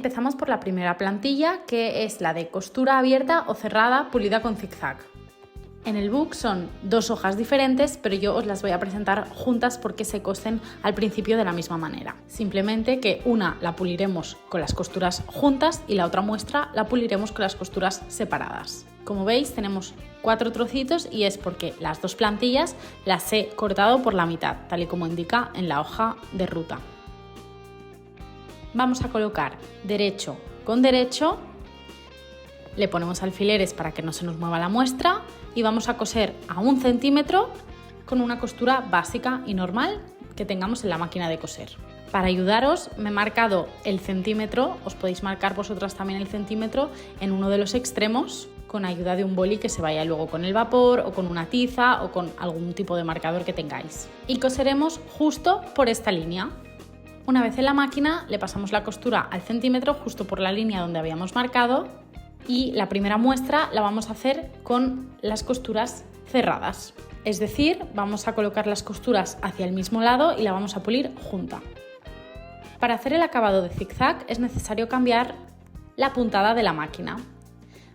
Empezamos por la primera plantilla, que es la de costura abierta o cerrada pulida con zigzag. En el book son dos hojas diferentes, pero yo os las voy a presentar juntas porque se cosen al principio de la misma manera. Simplemente que una la puliremos con las costuras juntas y la otra muestra la puliremos con las costuras separadas. Como veis, tenemos 4 trocitos y es porque las dos plantillas las he cortado por la mitad, tal y como indica en la hoja de ruta. Vamos a colocar derecho con derecho, le ponemos alfileres para que no se nos mueva la muestra y vamos a coser a 1 centímetro con una costura básica y normal que tengamos en la máquina de coser. Para ayudaros me he marcado el centímetro, os podéis marcar vosotras también el centímetro en uno de los extremos con ayuda de un boli que se vaya luego con el vapor o con una tiza o con algún tipo de marcador que tengáis. Y coseremos justo por esta línea. Una vez en la máquina le pasamos la costura al centímetro justo por la línea donde habíamos marcado y la primera muestra la vamos a hacer con las costuras cerradas. Es decir, vamos a colocar las costuras hacia el mismo lado y la vamos a pulir junta. Para hacer el acabado de zigzag es necesario cambiar la puntada de la máquina.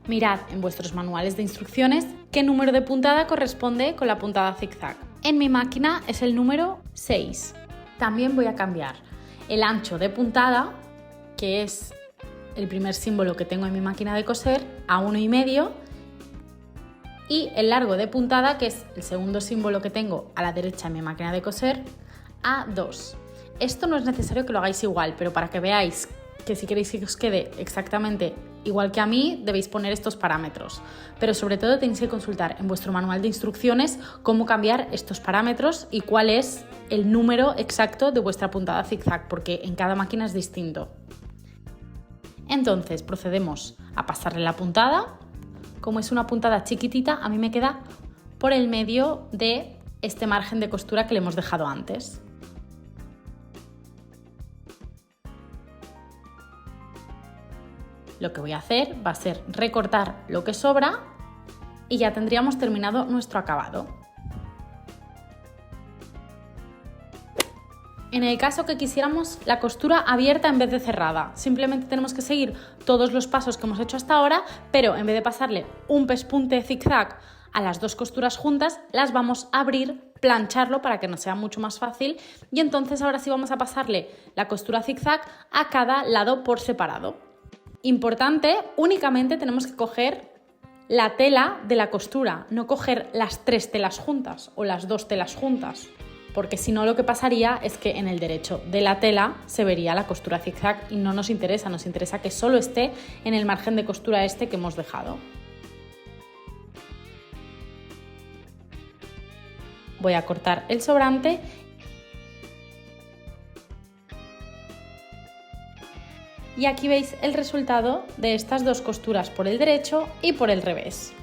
Mirad en vuestros manuales de instrucciones qué número de puntada corresponde con la puntada zigzag. En mi máquina es el número 6. También voy a cambiar el ancho de puntada, que es el primer símbolo que tengo en mi máquina de coser, a 1,5, y el largo de puntada, que es el segundo símbolo que tengo a la derecha en mi máquina de coser, a 2. Esto no es necesario que lo hagáis igual, pero para que veáis que si queréis que os quede exactamente igual que a mí, debéis poner estos parámetros. Pero sobre todo tenéis que consultar en vuestro manual de instrucciones cómo cambiar estos parámetros y cuál es el número exacto de vuestra puntada zigzag, porque en cada máquina es distinto. Entonces procedemos a pasarle la puntada. Como es una puntada chiquitita, a mí me queda por el medio de este margen de costura que le hemos dejado antes. Lo que voy a hacer va a ser recortar lo que sobra y ya tendríamos terminado nuestro acabado. En el caso que quisiéramos la costura abierta en vez de cerrada, simplemente tenemos que seguir todos los pasos que hemos hecho hasta ahora, pero en vez de pasarle un pespunte zigzag a las dos costuras juntas, las vamos a abrir, plancharlo para que nos sea mucho más fácil y entonces ahora sí vamos a pasarle la costura zigzag a cada lado por separado. Importante, únicamente tenemos que coger la tela de la costura, no coger las 3 telas juntas o las 2 telas juntas, porque si no lo que pasaría es que en el derecho de la tela se vería la costura zigzag y no nos interesa que solo esté en el margen de costura este que hemos dejado. Voy a cortar el sobrante y aquí veis el resultado de estas dos costuras por el derecho y por el revés.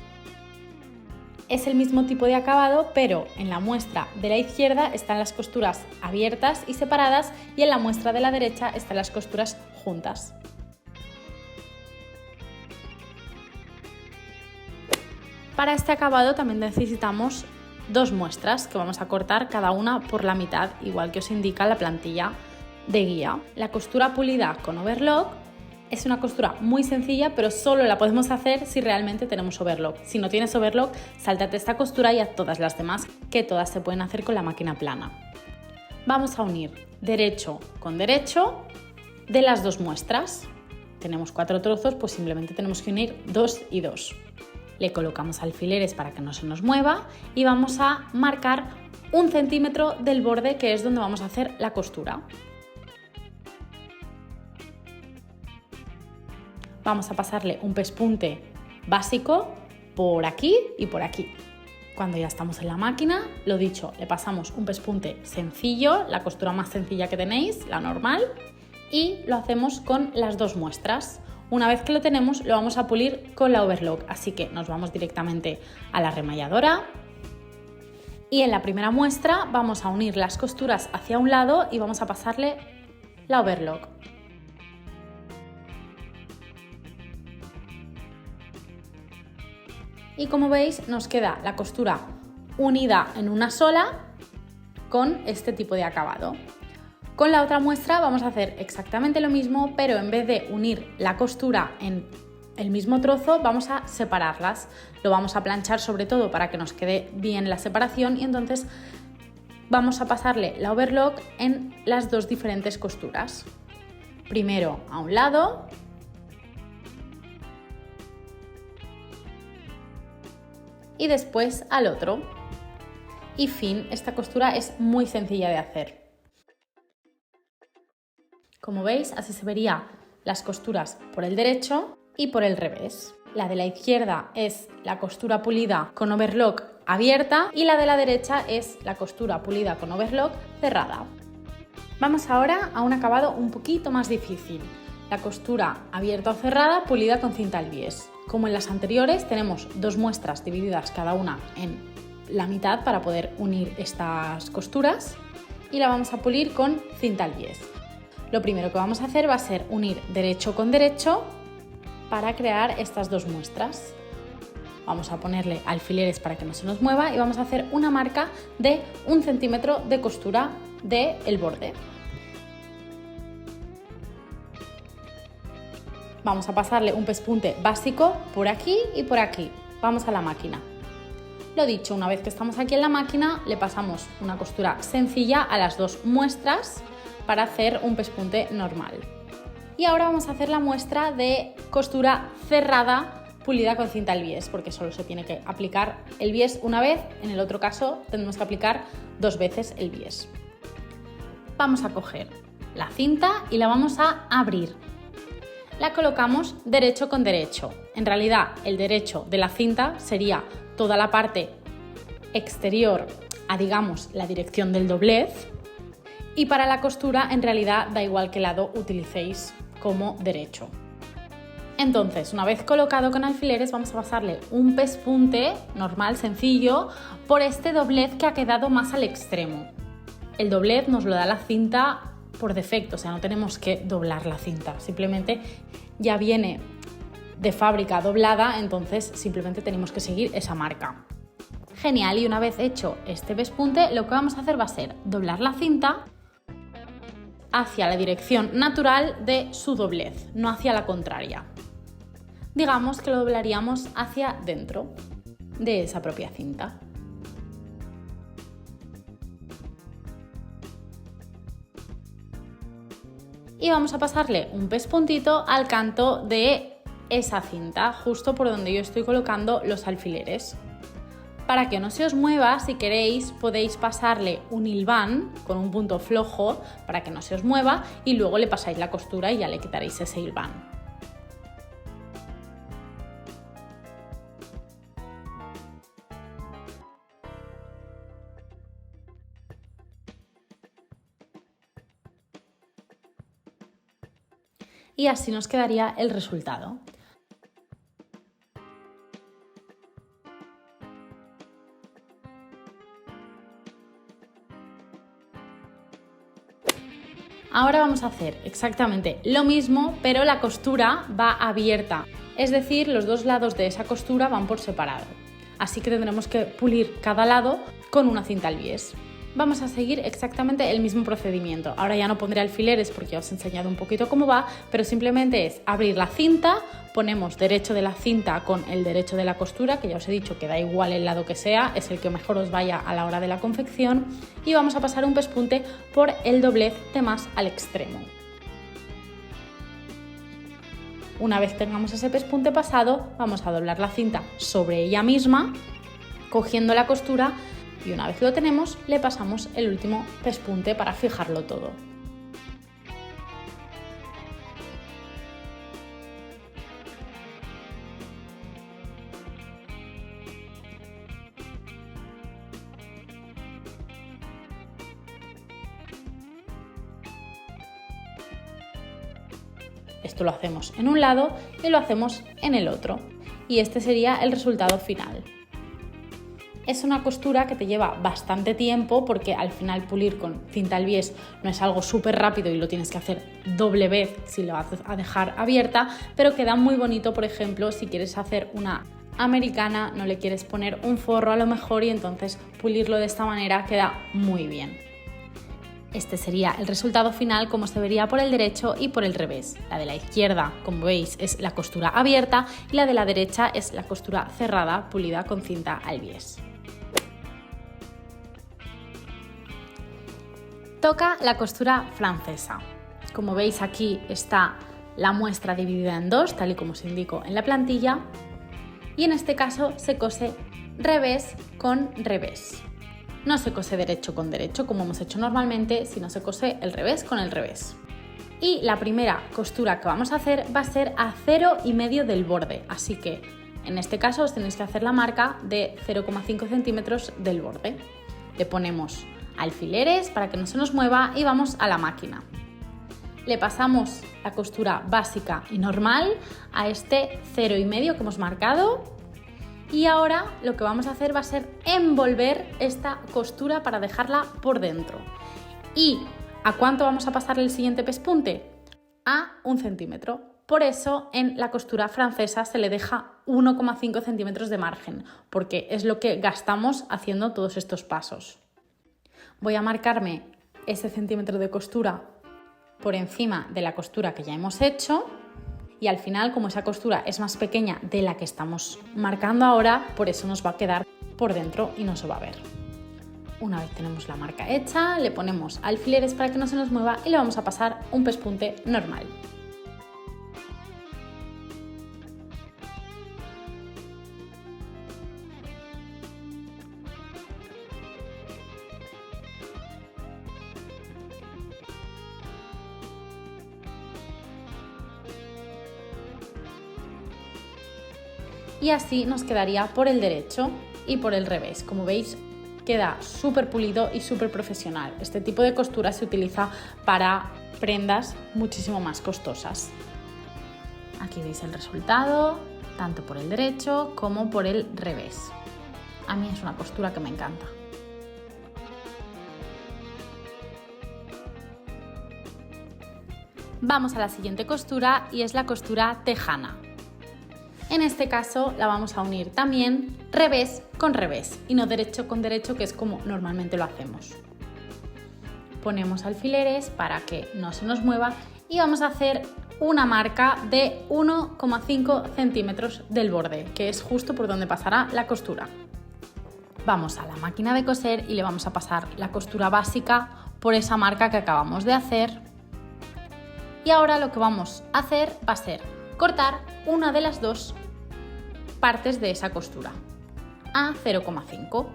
Es el mismo tipo de acabado, pero en la muestra de la izquierda están las costuras abiertas y separadas y en la muestra de la derecha están las costuras juntas. Para este acabado también necesitamos 2 muestras que vamos a cortar cada una por la mitad, igual que os indica la plantilla de guía. La costura pulida con overlock es una costura muy sencilla, pero solo la podemos hacer si realmente tenemos overlock. Si no tienes overlock, sáltate esta costura y haz todas las demás, que todas se pueden hacer con la máquina plana. Vamos a unir derecho con derecho de las 2 muestras. Tenemos 4 trozos, pues simplemente tenemos que unir 2 y 2. Le colocamos alfileres para que no se nos mueva y vamos a marcar 1 centímetro del borde, que es donde vamos a hacer la costura. Vamos a pasarle un pespunte básico por aquí y por aquí. Cuando ya estamos en la máquina, lo dicho, le pasamos un pespunte sencillo, la costura más sencilla que tenéis, la normal, y lo hacemos con las 2 muestras. Una vez que lo tenemos, lo vamos a pulir con la overlock, así que nos vamos directamente a la remalladora y en la primera muestra vamos a unir las costuras hacia un lado y vamos a pasarle la overlock. Y como veis, nos queda la costura unida en una sola con este tipo de acabado. Con la otra muestra vamos a hacer exactamente lo mismo, pero en vez de unir la costura en el mismo trozo, vamos a separarlas. Lo vamos a planchar sobre todo para que nos quede bien la separación y entonces vamos a pasarle la overlock en las dos diferentes costuras. Primero a un lado y después al otro. Y fin, esta costura es muy sencilla de hacer. Como veis, así se verían las costuras por el derecho y por el revés. La de la izquierda es la costura pulida con overlock abierta y la de la derecha es la costura pulida con overlock cerrada. Vamos ahora a un acabado un poquito más difícil, la costura abierta o cerrada pulida con cinta al bies. Como en las anteriores, tenemos dos muestras divididas cada una en la mitad para poder unir estas costuras y la vamos a pulir con cinta al bies. Lo primero que vamos a hacer va a ser unir derecho con derecho para crear estas dos muestras. Vamos a ponerle alfileres para que no se nos mueva y vamos a hacer una marca de 1 centímetro de costura del borde. Vamos a pasarle un pespunte básico por aquí y por aquí. Vamos a la máquina. Lo dicho, una vez que estamos aquí en la máquina, le pasamos una costura sencilla a las dos muestras para hacer un pespunte normal. Y ahora vamos a hacer la muestra de costura cerrada pulida con cinta al bies, porque solo se tiene que aplicar el bies una vez, en el otro caso tendremos que aplicar 2 veces el bies. Vamos a coger la cinta y la vamos a abrir. La colocamos derecho con derecho. En realidad el derecho de la cinta sería toda la parte exterior a, digamos, la dirección del doblez. Y para la costura, en realidad, da igual qué lado utilicéis como derecho. Entonces, una vez colocado con alfileres, vamos a pasarle un pespunte normal, sencillo, por este doblez que ha quedado más al extremo. El doblez nos lo da la cinta por defecto, o sea, no tenemos que doblar la cinta, simplemente ya viene de fábrica doblada, entonces simplemente tenemos que seguir esa marca. Genial, y una vez hecho este pespunte, lo que vamos a hacer va a ser doblar la cinta hacia la dirección natural de su doblez, no hacia la contraria. Digamos que lo doblaríamos hacia dentro de esa propia cinta. Y vamos a pasarle un pespuntito al canto de esa cinta, justo por donde yo estoy colocando los alfileres. Para que no se os mueva, si queréis, podéis pasarle un hilván con un punto flojo para que no se os mueva y luego le pasáis la costura y ya le quitaréis ese hilván. Y así nos quedaría el resultado. Ahora vamos a hacer exactamente lo mismo, pero la costura va abierta, es decir, los dos lados de esa costura van por separado. Así que tendremos que pulir cada lado con una cinta al bies. Vamos a seguir exactamente el mismo procedimiento. Ahora ya no pondré alfileres porque ya os he enseñado un poquito cómo va, pero simplemente es abrir la cinta, ponemos derecho de la cinta con el derecho de la costura, que ya os he dicho que da igual el lado que sea, es el que mejor os vaya a la hora de la confección, y vamos a pasar un pespunte por el doblez de más al extremo. Una vez tengamos ese pespunte pasado, vamos a doblar la cinta sobre ella misma, cogiendo la costura, y una vez lo tenemos, le pasamos el último pespunte para fijarlo todo. Esto lo hacemos en un lado y lo hacemos en el otro. Y este sería el resultado final. Es una costura que te lleva bastante tiempo porque al final pulir con cinta al bies no es algo súper rápido y lo tienes que hacer doble vez si lo vas a dejar abierta, pero queda muy bonito, por ejemplo, si quieres hacer una americana, no le quieres poner un forro a lo mejor y entonces pulirlo de esta manera queda muy bien. Este sería el resultado final como se vería por el derecho y por el revés. La de la izquierda, como veis, es la costura abierta y la de la derecha es la costura cerrada, pulida con cinta al bies. Toca la costura francesa. Como veis, aquí está la muestra dividida en dos, tal y como se indicó en la plantilla, y en este caso se cose revés con revés. No se cose derecho con derecho como hemos hecho normalmente, sino se cose el revés con el revés. Y la primera costura que vamos a hacer va a ser a 0,5 del borde, así que en este caso os tenéis que hacer la marca de 0,5 centímetros del borde. Le ponemos alfileres para que no se nos mueva y vamos a la máquina. Le pasamos la costura básica y normal a este 0,5 que hemos marcado. Y ahora lo que vamos a hacer va a ser envolver esta costura para dejarla por dentro. ¿Y a cuánto vamos a pasar el siguiente pespunte? A 1 centímetro. Por eso en la costura francesa se le deja 1,5 centímetros de margen, porque es lo que gastamos haciendo todos estos pasos. Voy a marcarme ese centímetro de costura por encima de la costura que ya hemos hecho. Y al final, como esa costura es más pequeña de la que estamos marcando ahora, por eso nos va a quedar por dentro y no se va a ver. Una vez tenemos la marca hecha, le ponemos alfileres para que no se nos mueva y le vamos a pasar un pespunte normal. Y así nos quedaría por el derecho y por el revés. Como veis, queda súper pulido y súper profesional. Este tipo de costura se utiliza para prendas muchísimo más costosas. Aquí veis el resultado, tanto por el derecho como por el revés. A mí es una costura que me encanta. Vamos a la siguiente costura y es la costura tejana. En este caso la vamos a unir también revés con revés y no derecho con derecho, que es como normalmente lo hacemos. Ponemos alfileres para que no se nos mueva y vamos a hacer una marca de 1,5 centímetros del borde, que es justo por donde pasará la costura. Vamos a la máquina de coser y le vamos a pasar la costura básica por esa marca que acabamos de hacer. Y ahora lo que vamos a hacer va a ser cortar una de las dos partes de esa costura a 0,5.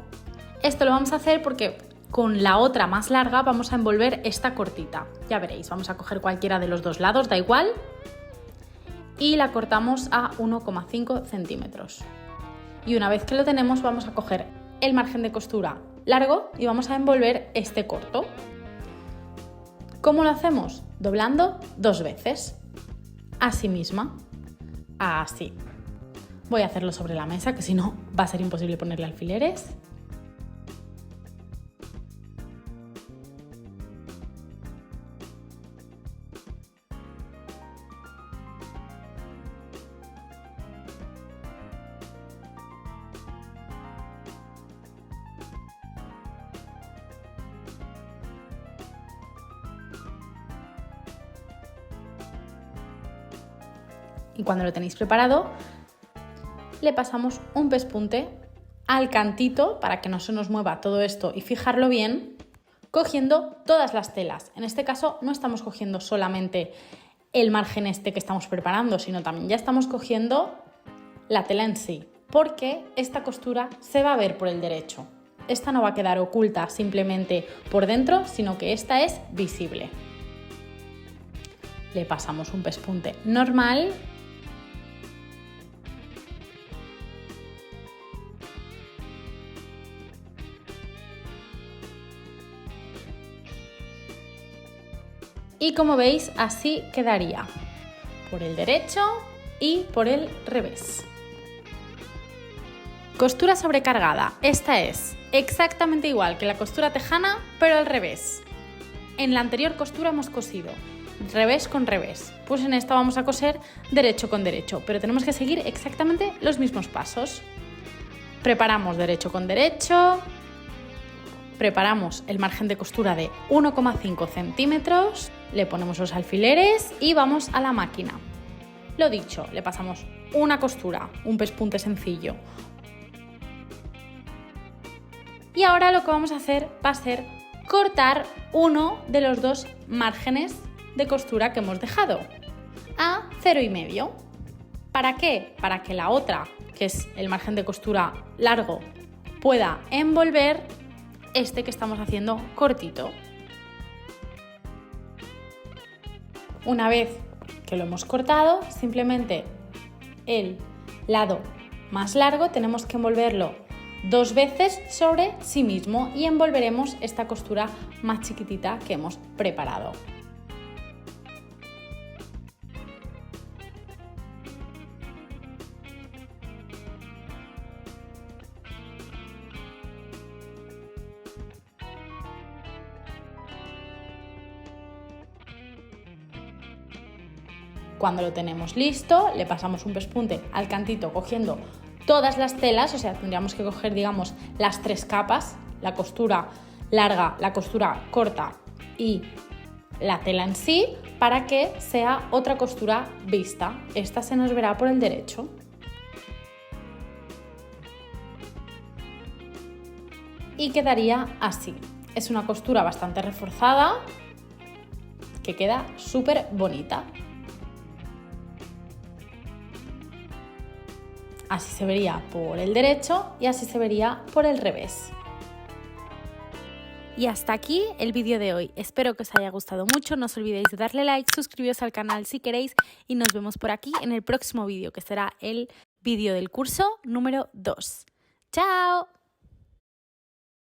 Esto lo vamos a hacer porque con la otra más larga vamos a envolver esta cortita. Ya veréis, vamos a coger cualquiera de los dos lados, da igual, y la cortamos a 1,5 centímetros. Y una vez que lo tenemos vamos a coger el margen de costura largo y vamos a envolver este corto. ¿Cómo lo hacemos? Doblando 2 veces. Así misma, así. Voy a hacerlo sobre la mesa, que si no va a ser imposible ponerle alfileres. Y cuando lo tenéis preparado, le pasamos un pespunte al cantito para que no se nos mueva todo esto y fijarlo bien, cogiendo todas las telas. En este caso no estamos cogiendo solamente el margen este que estamos preparando, sino también ya estamos cogiendo la tela en sí, porque esta costura se va a ver por el derecho. Esta no va a quedar oculta simplemente por dentro, sino que esta es visible. Le pasamos un pespunte normal. Y como veis, así quedaría por el derecho y por el revés. Costura sobrecargada. Esta es exactamente igual que la costura tejana, pero al revés. En la anterior costura hemos cosido revés con revés. Pues en esta vamos a coser derecho con derecho, pero tenemos que seguir exactamente los mismos pasos. Preparamos derecho con derecho, preparamos el margen de costura de 1,5 centímetros, le ponemos los alfileres y vamos a la máquina. Lo dicho, le pasamos una costura, un pespunte sencillo. Y ahora lo que vamos a hacer va a ser cortar uno de los dos márgenes de costura que hemos dejado a 0,5. ¿Para qué? Para que la otra, que es el margen de costura largo, pueda envolver este que estamos haciendo cortito. Una vez que lo hemos cortado, simplemente el lado más largo tenemos que envolverlo 2 veces sobre sí mismo y envolveremos esta costura más chiquitita que hemos preparado. Cuando lo tenemos listo, le pasamos un pespunte al cantito cogiendo todas las telas, o sea, tendríamos que coger, digamos, las 3 capas, la costura larga, la costura corta y la tela en sí, para que sea otra costura vista. Esta se nos verá por el derecho. Y quedaría así. Es una costura bastante reforzada que queda súper bonita. Así se vería por el derecho y así se vería por el revés. Y hasta aquí el vídeo de hoy. Espero que os haya gustado mucho. No os olvidéis de darle like, suscribiros al canal si queréis y nos vemos por aquí en el próximo vídeo, que será el vídeo del curso número 2. ¡Chao!